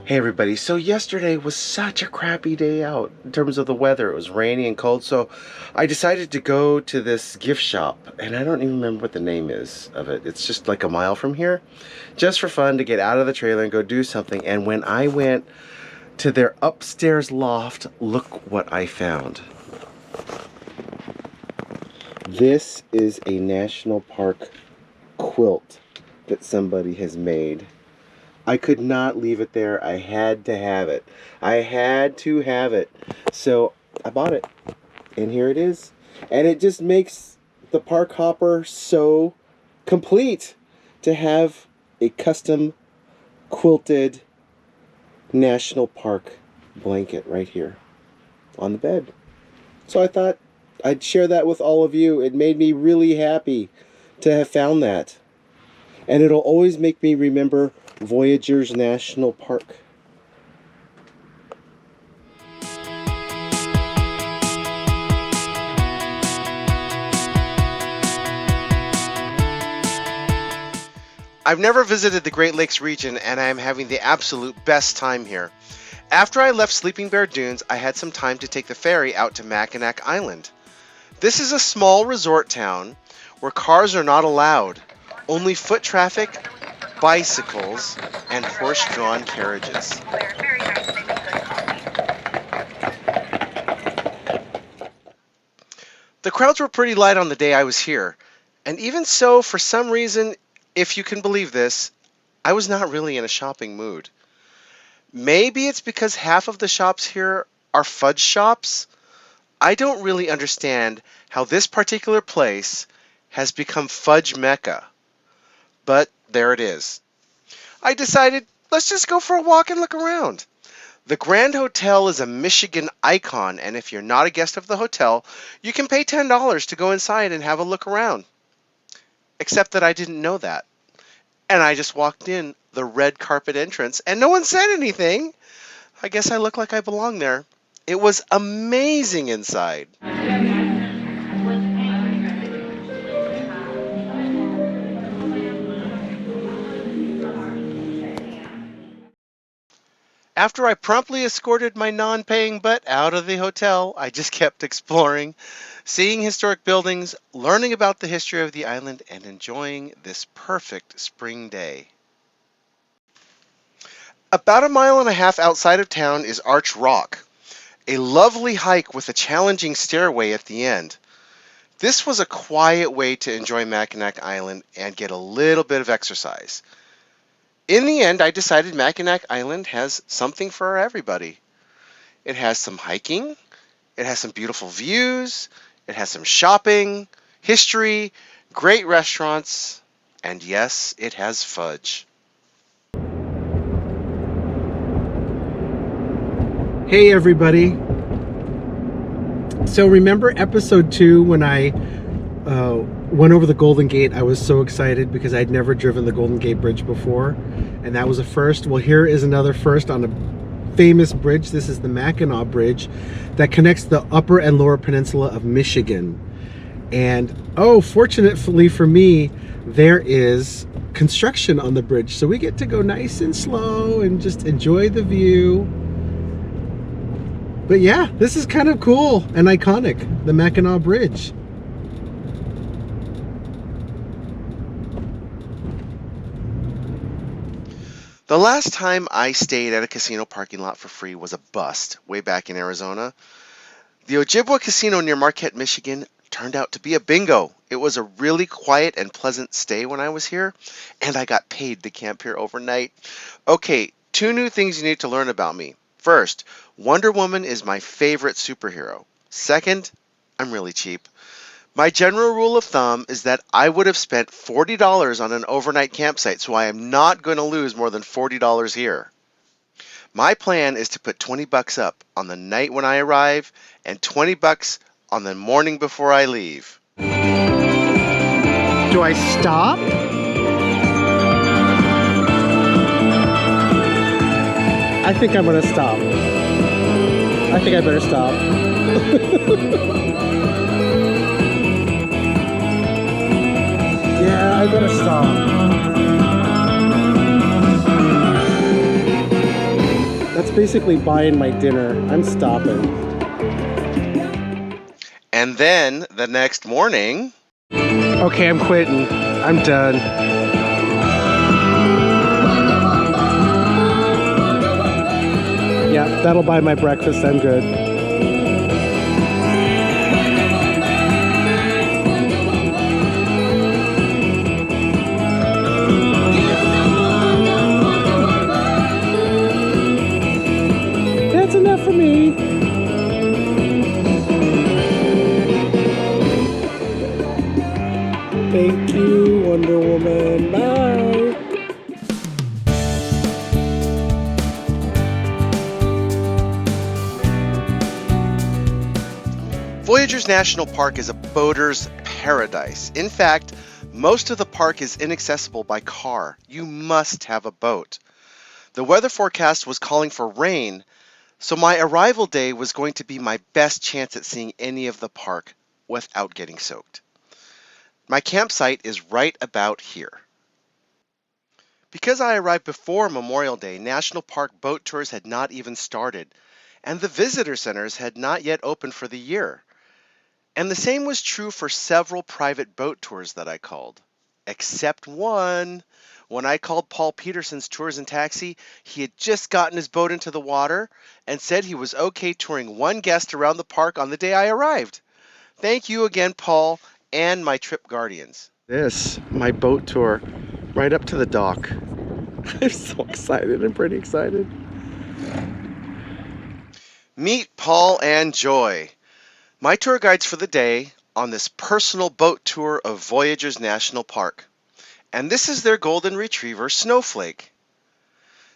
Hey everybody, so yesterday was such a crappy day out in terms of the weather. It was rainy and cold, so I decided to go to this gift shop, and I don't even remember what the name is of it. It's just like a mile from here, just for fun to get out of the trailer and go do something. And when I went to their upstairs loft, look what I found. This is a national park quilt that somebody has made. I could not leave it there. I had to have it. I had to have it. So I bought it. And here it is. And it just makes the park hopper so complete to have a custom quilted national park blanket right here on the bed. So I thought I'd share that with all of you. It made me really happy to have found that. And it'll always make me remember Voyageurs National Park. I've never visited the Great Lakes region, and I am having the absolute best time here. After I left Sleeping Bear Dunes, I had some time to take the ferry out to Mackinac Island. This is a small resort town where cars are not allowed, only foot traffic, bicycles, and horse-drawn carriages. The crowds were pretty light on the day I was here, and even so, for some reason, if you can believe this, I was not really in a shopping mood. Maybe it's because half of the shops here are fudge shops. I don't really understand how this particular place has become fudge mecca, but there it is. I decided, let's just go for a walk and look around. The Grand Hotel is a Michigan icon, and if you're not a guest of the hotel, you can pay $10 to go inside and have a look around. Except that I didn't know that. And I just walked in the red carpet entrance, and no one said anything. I guess I look like I belong there. It was amazing inside. After I promptly escorted my non-paying butt out of the hotel, I just kept exploring, seeing historic buildings, learning about the history of the island, and enjoying this perfect spring day. About a mile and a half outside of town is Arch Rock, a lovely hike with a challenging stairway at the end. This was a quiet way to enjoy Mackinac Island and get a little bit of exercise. In the end, I decided Mackinac Island has something for everybody. It has some hiking, it has some beautiful views, it has some shopping, history, great restaurants, and yes, it has fudge. Hey everybody. So remember episode 2 when I went over the Golden Gate? I was so excited because I'd never driven the Golden Gate Bridge before, and that was a first. Well, here is another first on a famous bridge. This is the Mackinac Bridge that connects the upper and lower peninsula of Michigan. And oh, fortunately for me, there is construction on the bridge, so we get to go nice and slow and just enjoy the view. But yeah, this is kind of cool and iconic, the Mackinac Bridge. The last time I stayed at a casino parking lot for free was a bust way back in Arizona. The Ojibwa Casino near Marquette, Michigan turned out to be a bingo. It was a really quiet and pleasant stay when I was here, and I got paid to camp here overnight. Okay, 2 new things you need to learn about me. First, Wonder Woman is my favorite superhero. Second, I'm really cheap. My general rule of thumb is that I would have spent $40 on an overnight campsite, so I am not going to lose more than $40 here. My plan is to put $20 up on the night when I arrive and $20 on the morning before I leave. Do I stop? I think I'm going to stop. I think I better stop. Yeah, I better stop. basically buying my dinner. I'm stopping. And then the next morning... Okay, I'm quitting. I'm done. Yeah, that'll buy my breakfast. I'm good. That's enough for me. Thank you, Wonder Woman. Bye. Voyageurs National Park is a boater's paradise. In fact, most of the park is inaccessible by car. You must have a boat. The weather forecast was calling for rain, so my arrival day was going to be my best chance at seeing any of the park without getting soaked. My campsite is right about here. Because I arrived before Memorial Day, National Park boat tours had not even started, and the visitor centers had not yet opened for the year. And the same was true for several private boat tours that I called. Except one. When I called Paul Peterson's Tours and Taxi, he had just gotten his boat into the water and said he was okay touring one guest around the park on the day I arrived. Thank you again, Paul, and my trip guardians. This, my boat tour, right up to the dock. I'm so excited. I'm pretty excited. Meet Paul and Joy, my tour guides for the day on this personal boat tour of Voyageurs National Park. And this is their golden retriever, Snowflake.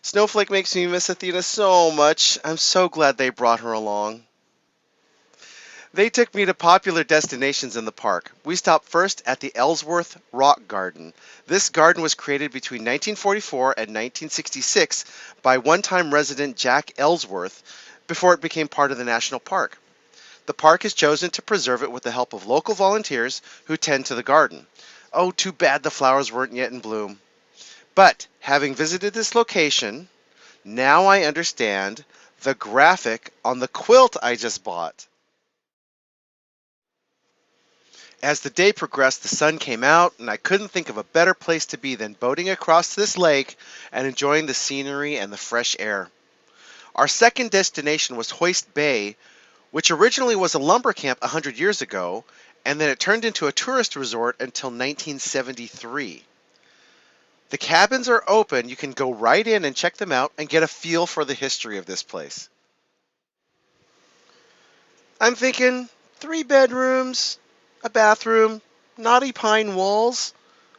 Snowflake makes me miss Athena so much. I'm so glad they brought her along. They took me to popular destinations in the park. We stopped first at the Ellsworth Rock Garden. This garden was created between 1944 and 1966 by one-time resident Jack Ellsworth before it became part of the national park. The park has chosen to preserve it with the help of local volunteers who tend to the garden. Oh, too bad the flowers weren't yet in bloom. But having visited this location, now I understand the graphic on the quilt I just bought. As the day progressed, the sun came out, and I couldn't think of a better place to be than boating across this lake and enjoying the scenery and the fresh air. Our second destination was Hoist Bay, which originally was a lumber camp 100 years ago, and then it turned into a tourist resort until 1973. The cabins are open. You can go right in and check them out and get a feel for the history of this place. I'm thinking 3 bedrooms, a bathroom, knotty pine walls,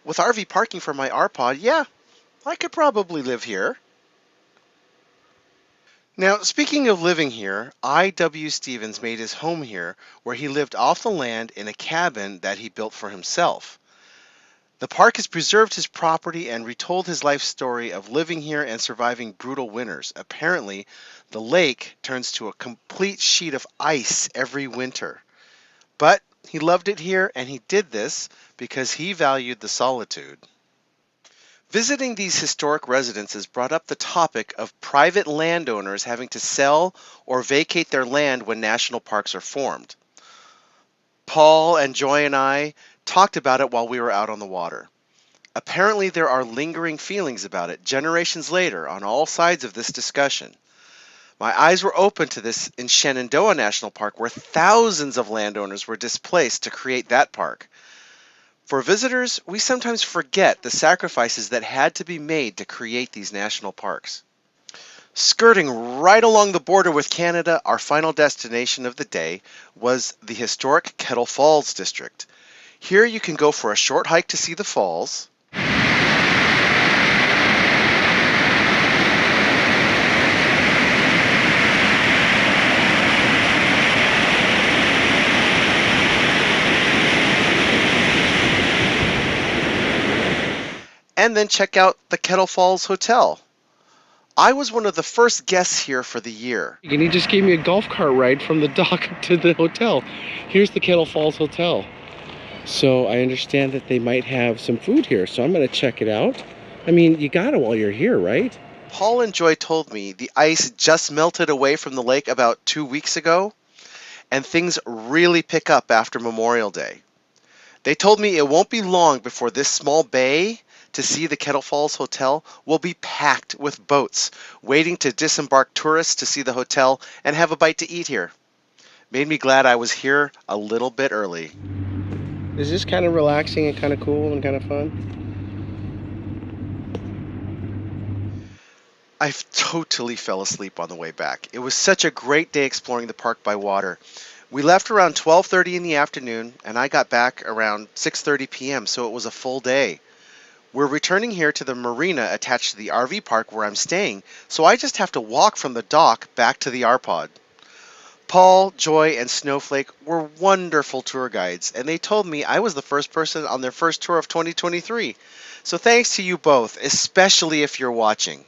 with RV parking for my R-Pod. Yeah, I could probably live here. Now, speaking of living here, I.W. Stevens made his home here, where he lived off the land in a cabin that he built for himself. The park has preserved his property and retold his life story of living here and surviving brutal winters. Apparently, the lake turns to a complete sheet of ice every winter. But he loved it here, and he did this because he valued the solitude. Visiting these historic residences brought up the topic of private landowners having to sell or vacate their land when national parks are formed. Paul and Joy and I talked about it while we were out on the water. Apparently there are lingering feelings about it generations later on all sides of this discussion. My eyes were open to this in Shenandoah National Park, where thousands of landowners were displaced to create that park. For visitors, we sometimes forget the sacrifices that had to be made to create these national parks. Skirting right along the border with Canada, our final destination of the day was the historic Kettle Falls district. Here you can go for a short hike to see the falls. And then check out the Kettle Falls Hotel. I was one of the first guests here for the year. And he just gave me a golf cart ride from the dock to the hotel. Here's the Kettle Falls Hotel. So I understand that they might have some food here, so I'm gonna check it out. I mean, you gotta while you're here, right? Paul and Joy told me the ice just melted away from the lake about 2 weeks ago, and things really pick up after Memorial Day. They told me it won't be long before this small bay to see the Kettle Falls Hotel will be packed with boats waiting to disembark tourists to see the hotel and have a bite to eat here. Made me glad I was here a little bit early. Is this kind of relaxing and kind of cool and kind of fun? I totally fell asleep on the way back. It was such a great day exploring the park by water. We left around 12:30 in the afternoon and I got back around 6:30 p.m., so it was a full day. We're returning here to the marina attached to the RV park where I'm staying, so I just have to walk from the dock back to the R Pod. Paul, Joy, and Snowflake were wonderful tour guides, and they told me I was the first person on their first tour of 2023. So thanks to you both, especially if you're watching.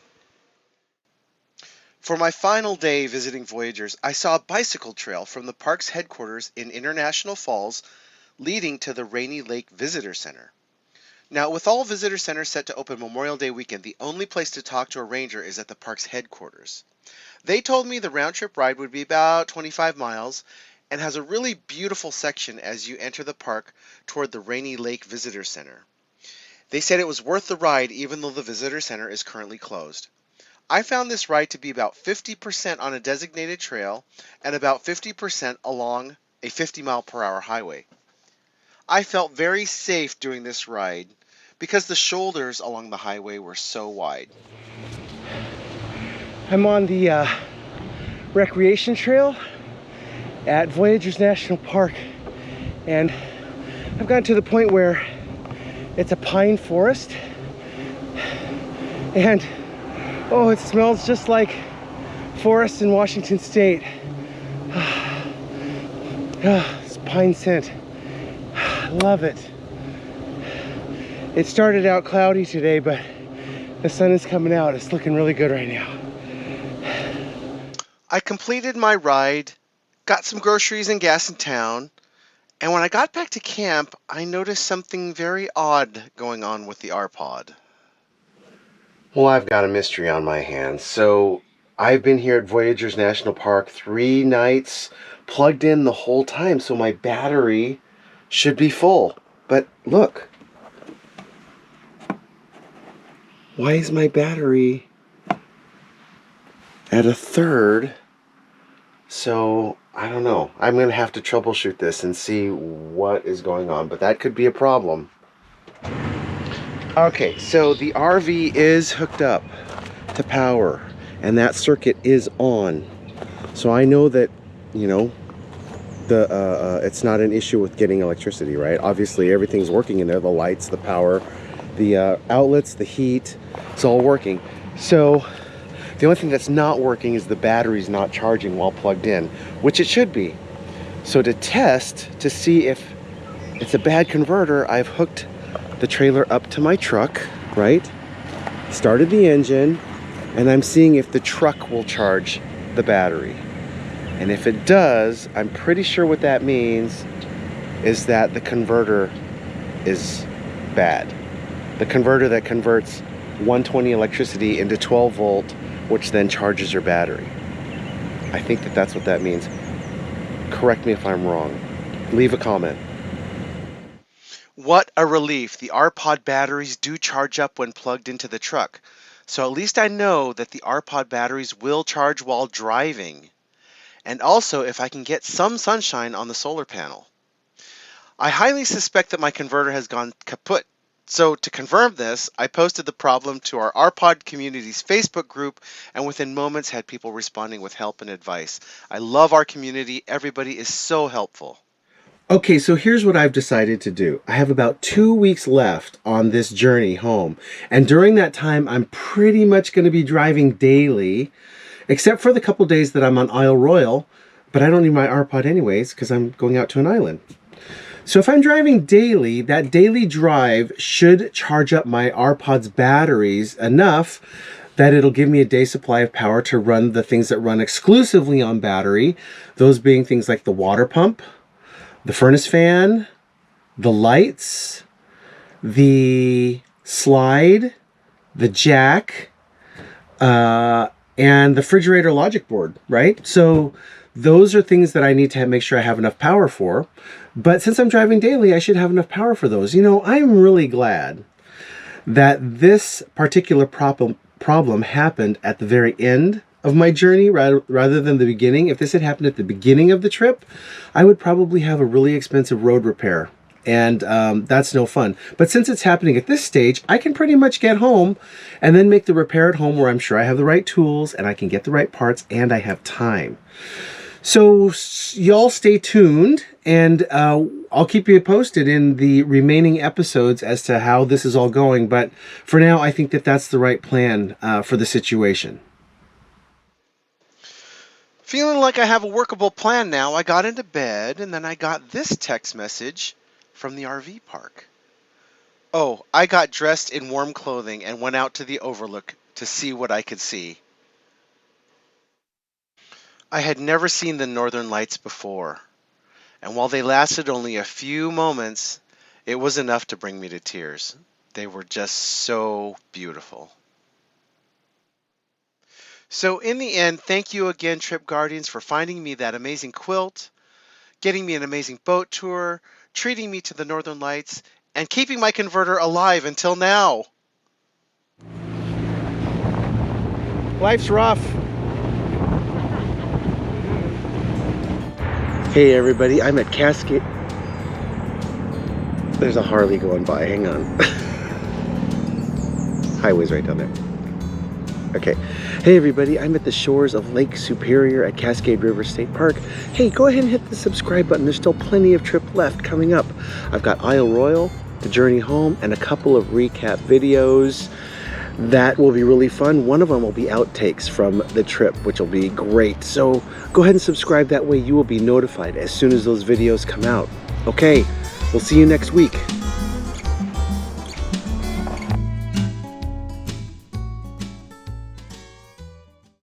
For my final day visiting Voyageurs, I saw a bicycle trail from the park's headquarters in International Falls leading to the Rainy Lake Visitor Center. Now, with all visitor centers set to open Memorial Day weekend, the only place to talk to a ranger is at the park's headquarters. They told me the round trip ride would be about 25 miles and has a really beautiful section as you enter the park toward the Rainy Lake Visitor Center. They said it was worth the ride even though the visitor center is currently closed. I found this ride to be about 50% on a designated trail and about 50% along a 50-mile-per-hour highway. I felt very safe doing this ride because the shoulders along the highway were so wide. I'm on the recreation trail at Voyageurs National Park, and I've gotten to the point where it's a pine forest, and oh, it smells just like forests in Washington State. It's pine scent. Love it. It started out cloudy today, but the sun is coming out. It's looking really good right now. I completed my ride, got some groceries and gas in town, and when I got back to camp, I noticed something very odd going on with the R-Pod. Well, I've got a mystery on my hands. So I've been here at Voyageurs National Park 3 nights, plugged in the whole time, so my battery should be full. But look, why is my battery at a third? So I don't know. I'm going to have to troubleshoot this and see what is going on, but that could be a problem. Okay, so the RV is hooked up to power and that circuit is on. So I know that, you know, it's not an issue with getting electricity, right? Obviously everything's working in there, the lights, the power, the outlets, the heat, it's all working. So the only thing that's not working is the battery's not charging while plugged in, which it should be. So to test to see if it's a bad converter, I've hooked the trailer up to my truck, right? Started the engine, and I'm seeing if the truck will charge the battery. And if it does, I'm pretty sure what that means is that the converter is bad. The converter that converts 120 electricity into 12 volt, which then charges your battery. I think that that's what that means. Correct me if I'm wrong. Leave a comment. What a relief. The R-Pod batteries do charge up when plugged into the truck. So at least I know that the R-Pod batteries will charge while driving. And also if I can get some sunshine on the solar panel. I highly suspect that my converter has gone kaput. So to confirm this, I posted the problem to our RPod Community's Facebook group, and within moments had people responding with help and advice. I love our community. Everybody is so helpful. Okay, so here's what I've decided to do. I have about 2 weeks left on this journey home. And during that time, I'm pretty much going to be driving daily, except for the couple days that I'm on Isle Royal. But I don't need my RPod anyways, because I'm going out to an island. So if I'm driving daily, that daily drive should charge up my RPod's batteries enough that it'll give me a day supply of power to run the things that run exclusively on battery. Those being things like the water pump, the furnace fan, the lights, the slide, the jack, and the refrigerator logic board, right? So those are things that I need to make sure I have enough power for. But since I'm driving daily, I should have enough power for those. You know, I'm really glad that this particular problem happened at the very end of my journey rather than the beginning. If this had happened at the beginning of the trip, I would probably have a really expensive road repair. And that's no fun. But since it's happening at this stage, I can pretty much get home and then make the repair at home where I'm sure I have the right tools and I can get the right parts and I have time. So y'all stay tuned, and I'll keep you posted in the remaining episodes as to how this is all going. But for now, I think that that's the right plan for the situation. Feeling like I have a workable plan now, I got into bed and then I got this text message from the RV park. Oh, I got dressed in warm clothing and went out to the overlook to see what I could see. I had never seen the northern lights before, and while they lasted only a few moments, it was enough to bring me to tears. They were just so beautiful. So in the end, thank you again, Trip Guardians, for finding me that amazing quilt, getting me an amazing boat tour, treating me to the northern lights, and keeping my converter alive until now. Life's rough. Hey everybody, I'm at Cascade. There's a Harley going by, hang on. Highway's right down there. Okay. Hey everybody, I'm at the shores of Lake Superior at Cascade River State Park. Hey, go ahead and hit the subscribe button. There's still plenty of trip left coming up. I've got Isle Royal, the journey home, and a couple of recap videos that will be really fun. One of them will be outtakes from the trip, which will be great. So go ahead and subscribe. That way you will be notified as soon as those videos come out. Okay, we'll see you next week.